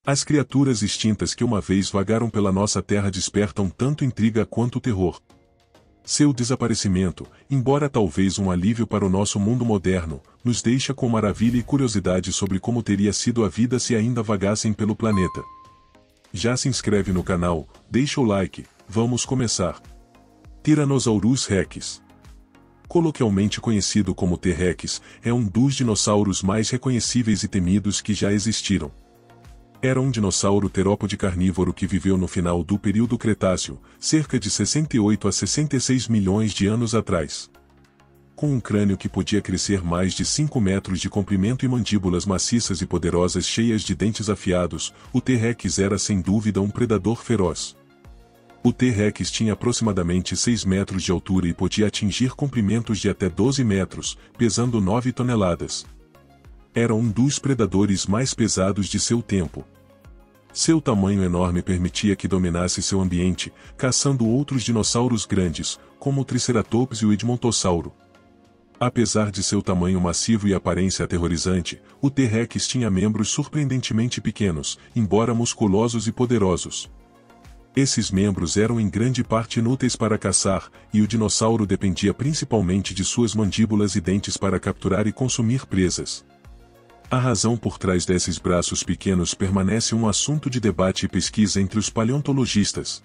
As criaturas extintas que uma vez vagaram pela nossa terra despertam tanto intriga quanto terror. Seu desaparecimento, embora talvez um alívio para o nosso mundo moderno, nos deixa com maravilha e curiosidade sobre como teria sido a vida se ainda vagassem pelo planeta. Já se inscreve no canal, deixa o like, vamos começar. Tyrannosaurus rex. Coloquialmente conhecido como T-Rex, é um dos dinossauros mais reconhecíveis e temidos que já existiram. Era um dinossauro terópode carnívoro que viveu no final do período Cretáceo, cerca de 68 a 66 milhões de anos atrás. Com um crânio que podia crescer mais de 5 metros de comprimento e mandíbulas maciças e poderosas cheias de dentes afiados, o T-Rex era sem dúvida um predador feroz. O T-Rex tinha aproximadamente 6 metros de altura e podia atingir comprimentos de até 12 metros, pesando 9 toneladas. Era um dos predadores mais pesados de seu tempo. Seu tamanho enorme permitia que dominasse seu ambiente, caçando outros dinossauros grandes, como o Triceratops e o Edmontossauro. Apesar de seu tamanho massivo e aparência aterrorizante, o T-Rex tinha membros surpreendentemente pequenos, embora musculosos e poderosos. Esses membros eram em grande parte inúteis para caçar, e o dinossauro dependia principalmente de suas mandíbulas e dentes para capturar e consumir presas. A razão por trás desses braços pequenos permanece um assunto de debate e pesquisa entre os paleontologistas.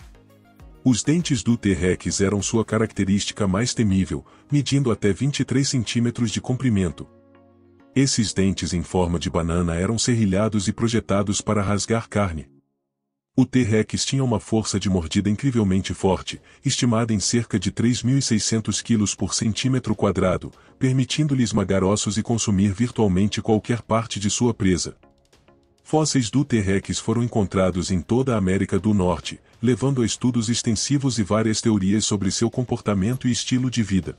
Os dentes do T-Rex eram sua característica mais temível, medindo até 23 centímetros de comprimento. Esses dentes em forma de banana eram serrilhados e projetados para rasgar carne. O T-Rex tinha uma força de mordida incrivelmente forte, estimada em cerca de 3.600 kg por centímetro quadrado, permitindo-lhe esmagar ossos e consumir virtualmente qualquer parte de sua presa. Fósseis do T-Rex foram encontrados em toda a América do Norte, levando a estudos extensivos e várias teorias sobre seu comportamento e estilo de vida.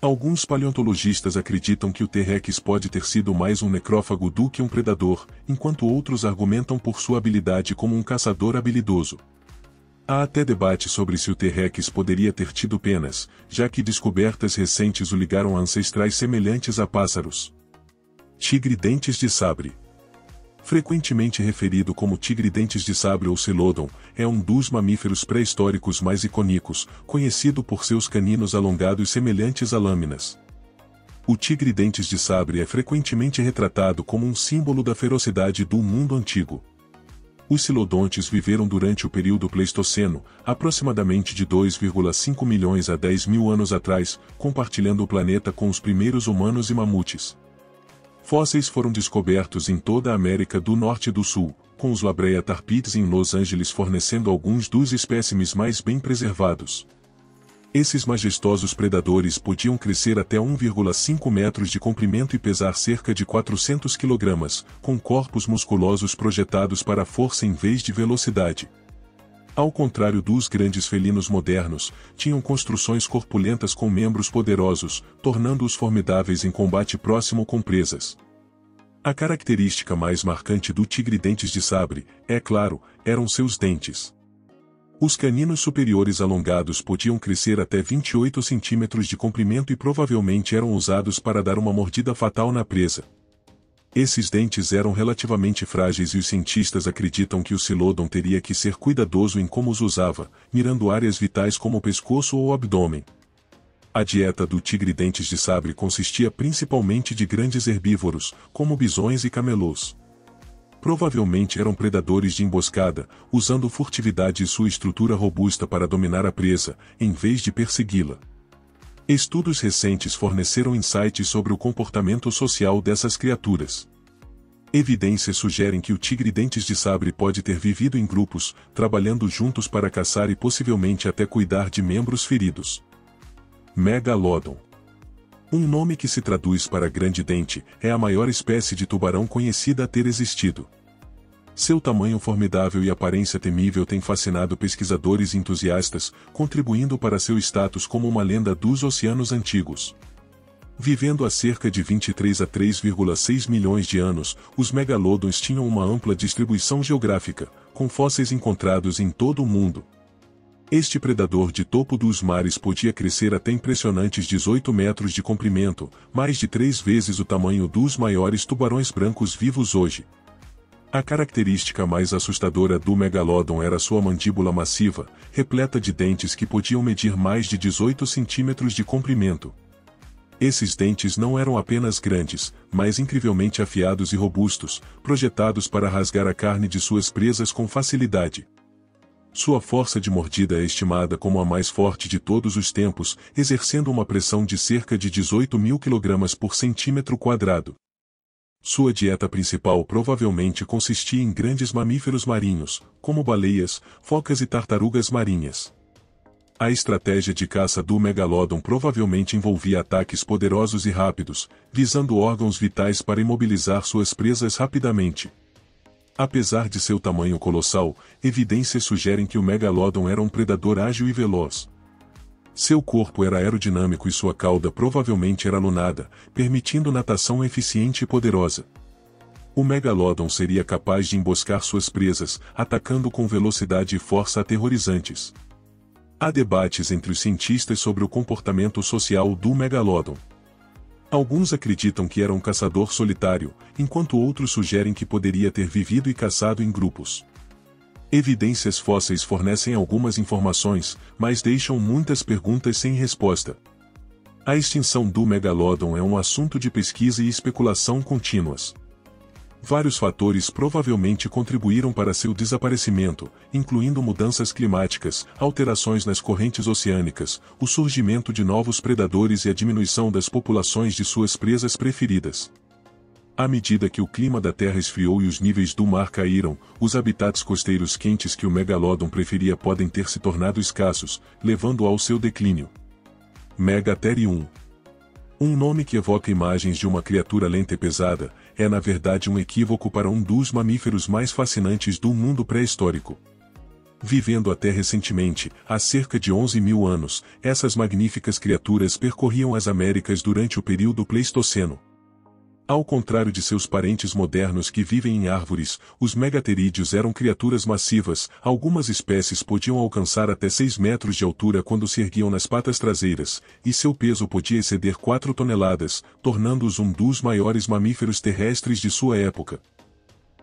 Alguns paleontologistas acreditam que o T-Rex pode ter sido mais um necrófago do que um predador, enquanto outros argumentam por sua habilidade como um caçador habilidoso. Há até debate sobre se o T-Rex poderia ter tido penas, já que descobertas recentes o ligaram a ancestrais semelhantes a pássaros. Tigre-dentes de sabre. Frequentemente referido como tigre-dentes de sabre ou Celodon, é um dos mamíferos pré-históricos mais icônicos, conhecido por seus caninos alongados semelhantes a lâminas. O tigre-dentes de sabre é frequentemente retratado como um símbolo da ferocidade do mundo antigo. Os Celodontes viveram durante o período Pleistoceno, aproximadamente de 2,5 milhões a 10 mil anos atrás, compartilhando o planeta com os primeiros humanos e mamutes. Fósseis foram descobertos em toda a América do Norte e do Sul, com os La Brea Tarpids em Los Angeles fornecendo alguns dos espécimes mais bem preservados. Esses majestosos predadores podiam crescer até 1,5 metros de comprimento e pesar cerca de 400 kg, com corpos musculosos projetados para força em vez de velocidade. Ao contrário dos grandes felinos modernos, tinham construções corpulentas com membros poderosos, tornando-os formidáveis em combate próximo com presas. A característica mais marcante do tigre-dentes de sabre, é claro, eram seus dentes. Os caninos superiores alongados podiam crescer até 28 centímetros de comprimento e provavelmente eram usados para dar uma mordida fatal na presa. Esses dentes eram relativamente frágeis e os cientistas acreditam que o Celodon teria que ser cuidadoso em como os usava, mirando áreas vitais como o pescoço ou o abdômen. A dieta do tigre-dentes de sabre consistia principalmente de grandes herbívoros, como bisões e camelôs. Provavelmente eram predadores de emboscada, usando furtividade e sua estrutura robusta para dominar a presa, em vez de persegui-la. Estudos recentes forneceram insights sobre o comportamento social dessas criaturas. Evidências sugerem que o tigre-dentes de sabre pode ter vivido em grupos, trabalhando juntos para caçar e possivelmente até cuidar de membros feridos. Megalodon. Um nome que se traduz para grande dente, é a maior espécie de tubarão conhecida a ter existido. Seu tamanho formidável e aparência temível têm fascinado pesquisadores e entusiastas, contribuindo para seu status como uma lenda dos oceanos antigos. Vivendo há cerca de 23 a 3,6 milhões de anos, os megalodons tinham uma ampla distribuição geográfica, com fósseis encontrados em todo o mundo. Este predador de topo dos mares podia crescer até impressionantes 18 metros de comprimento, mais de 3 vezes o tamanho dos maiores tubarões brancos vivos hoje. A característica mais assustadora do megalodon era sua mandíbula massiva, repleta de dentes que podiam medir mais de 18 centímetros de comprimento. Esses dentes não eram apenas grandes, mas incrivelmente afiados e robustos, projetados para rasgar a carne de suas presas com facilidade. Sua força de mordida é estimada como a mais forte de todos os tempos, exercendo uma pressão de cerca de 18.000 kg por centímetro quadrado. Sua dieta principal provavelmente consistia em grandes mamíferos marinhos, como baleias, focas e tartarugas marinhas. A estratégia de caça do megalodon provavelmente envolvia ataques poderosos e rápidos, visando órgãos vitais para imobilizar suas presas rapidamente. Apesar de seu tamanho colossal, evidências sugerem que o megalodon era um predador ágil e veloz. Seu corpo era aerodinâmico e sua cauda provavelmente era lunada, permitindo natação eficiente e poderosa. O megalodon seria capaz de emboscar suas presas, atacando com velocidade e força aterrorizantes. Há debates entre os cientistas sobre o comportamento social do megalodon. Alguns acreditam que era um caçador solitário, enquanto outros sugerem que poderia ter vivido e caçado em grupos. Evidências fósseis fornecem algumas informações, mas deixam muitas perguntas sem resposta. A extinção do megalodon é um assunto de pesquisa e especulação contínuas. Vários fatores provavelmente contribuíram para seu desaparecimento, incluindo mudanças climáticas, alterações nas correntes oceânicas, o surgimento de novos predadores e a diminuição das populações de suas presas preferidas. À medida que o clima da Terra esfriou e os níveis do mar caíram, os habitats costeiros quentes que o megalodon preferia podem ter se tornado escassos, levando ao seu declínio. Megatherium. Um nome que evoca imagens de uma criatura lenta e pesada, é na verdade um equívoco para um dos mamíferos mais fascinantes do mundo pré-histórico. Vivendo até recentemente, há cerca de 11.000 anos, essas magníficas criaturas percorriam as Américas durante o período Pleistoceno. Ao contrário de seus parentes modernos que vivem em árvores, os megaterídeos eram criaturas massivas, algumas espécies podiam alcançar até 6 metros de altura quando se erguiam nas patas traseiras, e seu peso podia exceder 4 toneladas, tornando-os um dos maiores mamíferos terrestres de sua época.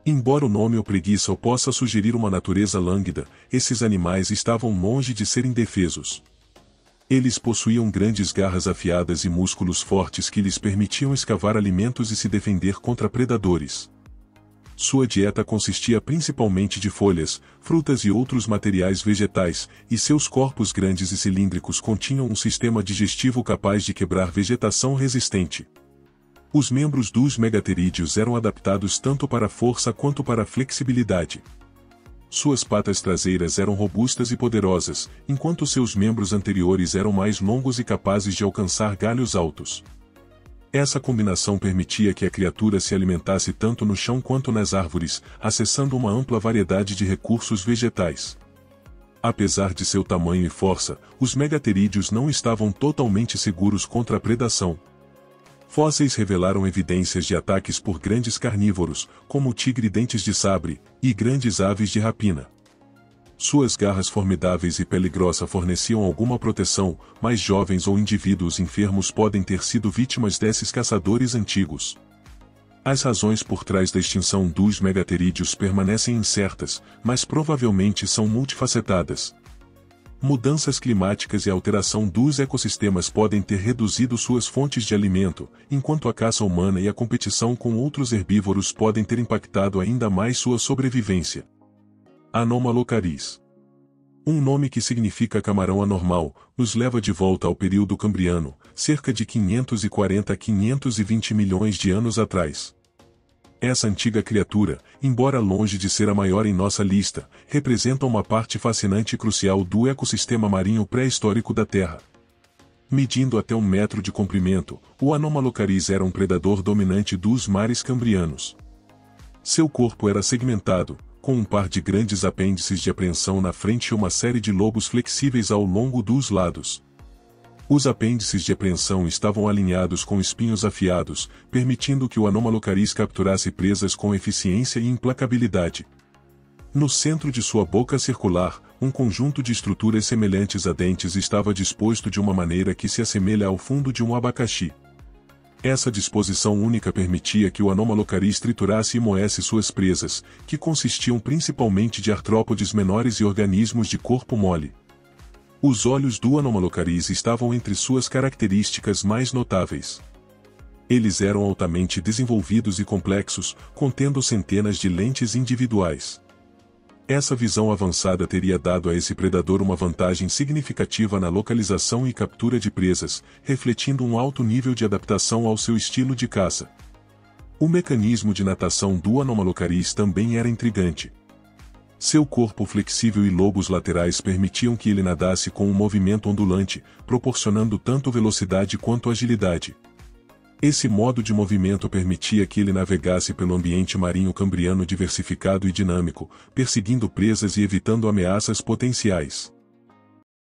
Embora o nome ou preguiça possa sugerir uma natureza lânguida, esses animais estavam longe de serem indefesos. Eles possuíam grandes garras afiadas e músculos fortes que lhes permitiam escavar alimentos e se defender contra predadores. Sua dieta consistia principalmente de folhas, frutas e outros materiais vegetais, e seus corpos grandes e cilíndricos continham um sistema digestivo capaz de quebrar vegetação resistente. Os membros dos megaterídeos eram adaptados tanto para a força quanto para a flexibilidade. Suas patas traseiras eram robustas e poderosas, enquanto seus membros anteriores eram mais longos e capazes de alcançar galhos altos. Essa combinação permitia que a criatura se alimentasse tanto no chão quanto nas árvores, acessando uma ampla variedade de recursos vegetais. Apesar de seu tamanho e força, os megaterídeos não estavam totalmente seguros contra a predação. Fósseis revelaram evidências de ataques por grandes carnívoros, como o tigre-dentes de sabre, e grandes aves de rapina. Suas garras formidáveis e pele grossa forneciam alguma proteção, mas jovens ou indivíduos enfermos podem ter sido vítimas desses caçadores antigos. As razões por trás da extinção dos megaterídeos permanecem incertas, mas provavelmente são multifacetadas. Mudanças climáticas e alteração dos ecossistemas podem ter reduzido suas fontes de alimento, enquanto a caça humana e a competição com outros herbívoros podem ter impactado ainda mais sua sobrevivência. Anomalocaris. Um nome que significa camarão anormal, nos leva de volta ao período cambriano, cerca de 540 a 520 milhões de anos atrás. Essa antiga criatura, embora longe de ser a maior em nossa lista, representa uma parte fascinante e crucial do ecossistema marinho pré-histórico da Terra. Medindo até 1 metro de comprimento, o Anomalocaris era um predador dominante dos mares cambrianos. Seu corpo era segmentado, com um par de grandes apêndices de apreensão na frente e uma série de lobos flexíveis ao longo dos lados. Os apêndices de apreensão estavam alinhados com espinhos afiados, permitindo que o Anomalocaris capturasse presas com eficiência e implacabilidade. No centro de sua boca circular, um conjunto de estruturas semelhantes a dentes estava disposto de uma maneira que se assemelha ao fundo de um abacaxi. Essa disposição única permitia que o Anomalocaris triturasse e moesse suas presas, que consistiam principalmente de artrópodes menores e organismos de corpo mole. Os olhos do Anomalocaris estavam entre suas características mais notáveis. Eles eram altamente desenvolvidos e complexos, contendo centenas de lentes individuais. Essa visão avançada teria dado a esse predador uma vantagem significativa na localização e captura de presas, refletindo um alto nível de adaptação ao seu estilo de caça. O mecanismo de natação do Anomalocaris também era intrigante. Seu corpo flexível e lobos laterais permitiam que ele nadasse com um movimento ondulante, proporcionando tanto velocidade quanto agilidade. Esse modo de movimento permitia que ele navegasse pelo ambiente marinho cambriano diversificado e dinâmico, perseguindo presas e evitando ameaças potenciais.